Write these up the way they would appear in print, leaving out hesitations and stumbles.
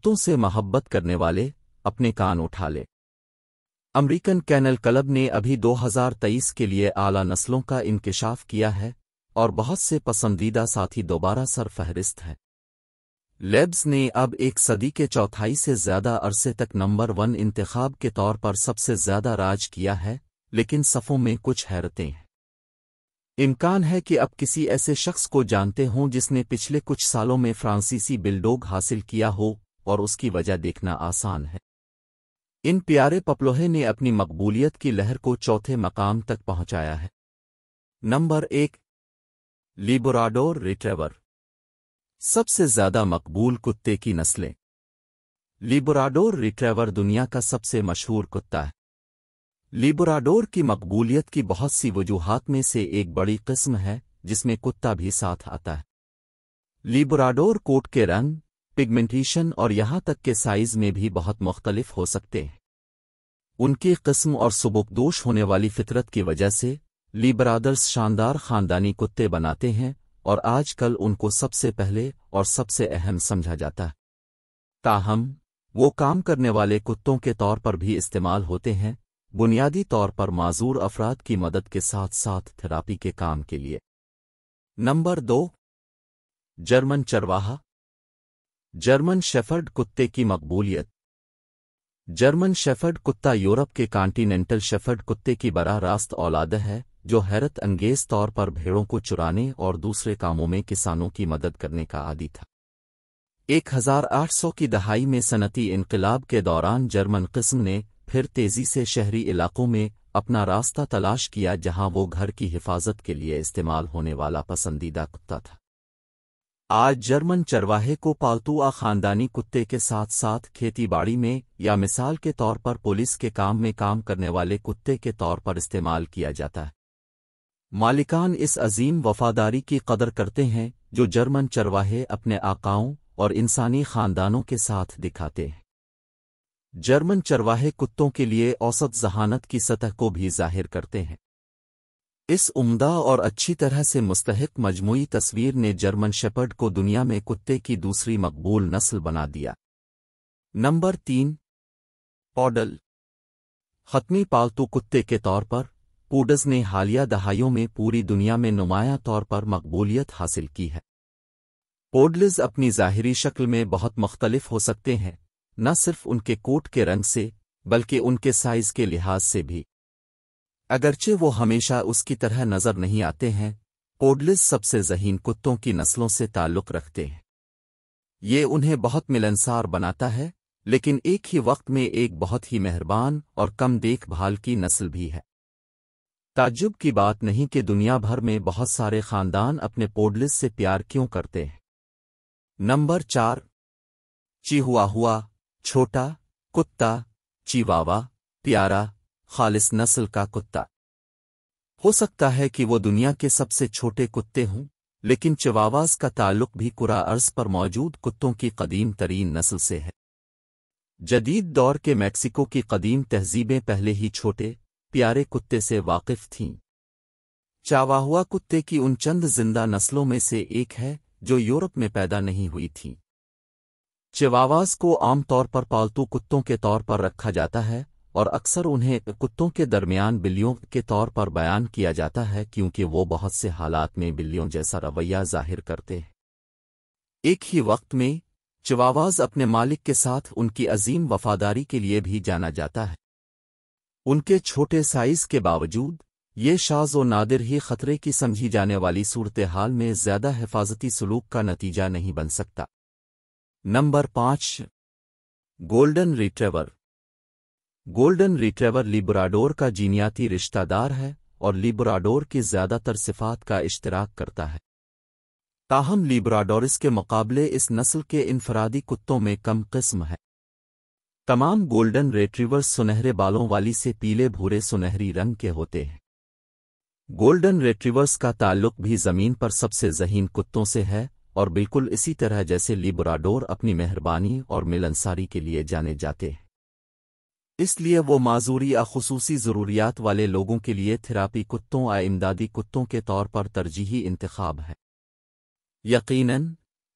کتوں سے محبت کرنے والے اپنے کان اٹھا لے۔ امریکن کینل کلب نے ابھی 2023 کے لیے اعلیٰ نسلوں کا انکشاف کیا ہے اور بہت سے پسندیدہ ساتھی دوبارہ سر فہرست ہیں۔ لیبس نے اب ایک صدی کے چوتھائی سے زیادہ عرصے تک نمبر 1 انتخاب کے طور پر سب سے زیادہ راج کیا ہے، لیکن صفوں میں کچھ حیرتیں ہیں۔ امکان ہے کہ اب کسی ایسے شخص کو جانتے ہوں جس نے پچھلے کچھ سالوں میں فرانسیسی بلڈوگ حاصل کیا ہو، اور اس کی وجہ دیکھنا آسان ہے۔ ان پیارے پپلوہے نے اپنی مقبولیت کی لہر کو چوتھے مقام تک پہنچایا ہے۔ Number 1، Labrador retriever. سب سے زیادہ مقبول کتے کی نسلیں۔ لیبراڈور ریٹریور دنیا کا سب سے مشہور کتا ہے۔ لیبراڈور کی مقبولیت کی بہت سی وجوہات میں سے ایک بڑی قسم ہے جس میں کتا بھی ساتھ آتا ہے۔ لیبراڈور کوٹ کے رنگ، پگمنٹیشن اور یہاں تک کہ سائز میں بھی بہت مختلف ہو سکتے ہیں۔ ان کی قسم اور سبکدوش ہونے والی فطرت کی وجہ سے لیبرادرز شاندار خاندانی کتے بناتے ہیں اور آج کل ان کو سب سے پہلے اور سب سے اہم سمجھا جاتا ہے۔ تاہم وہ کام کرنے والے کتوں کے طور پر بھی استعمال ہوتے ہیں، بنیادی طور پر معذور افراد کی مدد کے ساتھ ساتھ تھراپی کے کام کے لیے۔ نمبر 2، جرمن چرواہا۔ جرمن شیفرڈ کتے کی مقبولیت۔ جرمن شیفرڈ کتا یورپ کے کانٹیننٹل شیفرڈ کتے کی براہ راست اولاد ہے، جو حیرت انگیز طور پر بھیڑوں کو چرانے اور دوسرے کاموں میں کسانوں کی مدد کرنے کا عادی تھا۔ 1800 کی دہائی میں صنعتی انقلاب کے دوران جرمن قسم نے پھر تیزی سے شہری علاقوں میں اپنا راستہ تلاش کیا، جہاں وہ گھر کی حفاظت کے لیے استعمال ہونے والا پسندیدہ کتا تھا۔ آج جرمن چرواہے کو پالتو خاندانی کتے کے ساتھ ساتھ کھیتی باڑی میں یا مثال کے طور پر پولیس کے کام میں کام کرنے والے کتے کے طور پر استعمال کیا جاتا ہے۔ مالکان اس عظیم وفاداری کی قدر کرتے ہیں جو جرمن چرواہے اپنے آقاؤں اور انسانی خاندانوں کے ساتھ دکھاتے ہیں۔ جرمن چرواہے کتوں کے لیے اوسط ذہانت کی سطح کو بھی ظاہر کرتے ہیں۔ اس عمدہ اور اچھی طرح سے مستحق مجموعی تصویر نے جرمن شیپرڈ کو دنیا میں کتے کی دوسری مقبول نسل بنا دیا۔ نمبر 3، پوڈل۔ حتمی پالتو کتے کے طور پر پوڈلز نے حالیہ دہائیوں میں پوری دنیا میں نمایاں طور پر مقبولیت حاصل کی ہے۔ پوڈلز اپنی ظاہری شکل میں بہت مختلف ہو سکتے ہیں، نہ صرف ان کے کوٹ کے رنگ سے بلکہ ان کے سائز کے لحاظ سے بھی۔ اگرچہ وہ ہمیشہ اس کی طرح نظر نہیں آتے ہیں، پوڈلز سب سے ذہین کتوں کی نسلوں سے تعلق رکھتے ہیں۔ یہ انہیں بہت ملنسار بناتا ہے، لیکن ایک ہی وقت میں ایک بہت ہی مہربان اور کم دیکھ بھال کی نسل بھی ہے۔ تعجب کی بات نہیں کہ دنیا بھر میں بہت سارے خاندان اپنے پوڈلز سے پیار کیوں کرتے ہیں۔ نمبر 4، چیہواہوا۔ چھوٹا کتا چیواوا پیارا خالص نسل کا کتا۔ ہو سکتا ہے کہ وہ دنیا کے سب سے چھوٹے کتے ہوں، لیکن چیواواز کا تعلق بھی کرہ ارض پر موجود کتوں کی قدیم ترین نسل سے ہے۔ جدید دور کے میکسیکو کی قدیم تہذیبیں پہلے ہی چھوٹے پیارے کتے سے واقف تھیں۔ چاواہوا کتے کی ان چند زندہ نسلوں میں سے ایک ہے جو یورپ میں پیدا نہیں ہوئی تھیں۔ چیواواز کو عام طور پر پالتو کتوں کے طور پر رکھا جاتا ہے اور اکثر انہیں کتوں کے درمیان بلیوں کے طور پر بیان کیا جاتا ہے، کیونکہ وہ بہت سے حالات میں بلیوں جیسا رویہ ظاہر کرتے ہیں۔ ایک ہی وقت میں چیواواز اپنے مالک کے ساتھ ان کی عظیم وفاداری کے لیے بھی جانا جاتا ہے۔ ان کے چھوٹے سائز کے باوجود یہ شاذ و نادر ہی خطرے کی سمجھی جانے والی صورتحال میں زیادہ حفاظتی سلوک کا نتیجہ نہیں بن سکتا۔ Number 5، golden retriever. Golden retriever Labrador کا جینیاتی رشتہ دار ہے اور لیبراڈور کی زیادہ تر صفات کا اشتراک کرتا ہے۔ تاہم لیبراڈورس کے مقابلے اس نسل کے انفرادی کتوں میں کم قسم ہے۔ تمام گولڈن ریٹریورز سنہرے بالوں والی سے پیلے بھورے سنہری رنگ کے ہوتے ہیں۔ گولڈن ریٹریورز کا تعلق بھی زمین پر سب سے ذہین کتوں سے ہے، اور بالکل اسی طرح جیسے لیبراڈور اپنی مہربانی اور ملنساری کے لیے جانے جاتے ہیں۔ اس لیے وہ معذوری یا خصوصی ضروریات والے لوگوں کے لیے تھراپی کتوں یا امدادی کتوں کے طور پر ترجیحی انتخاب ہے۔ یقیناً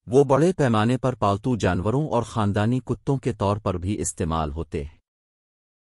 وہ بڑے پیمانے پر پالتو جانوروں اور خاندانی کتوں کے طور پر بھی استعمال ہوتے ہیں۔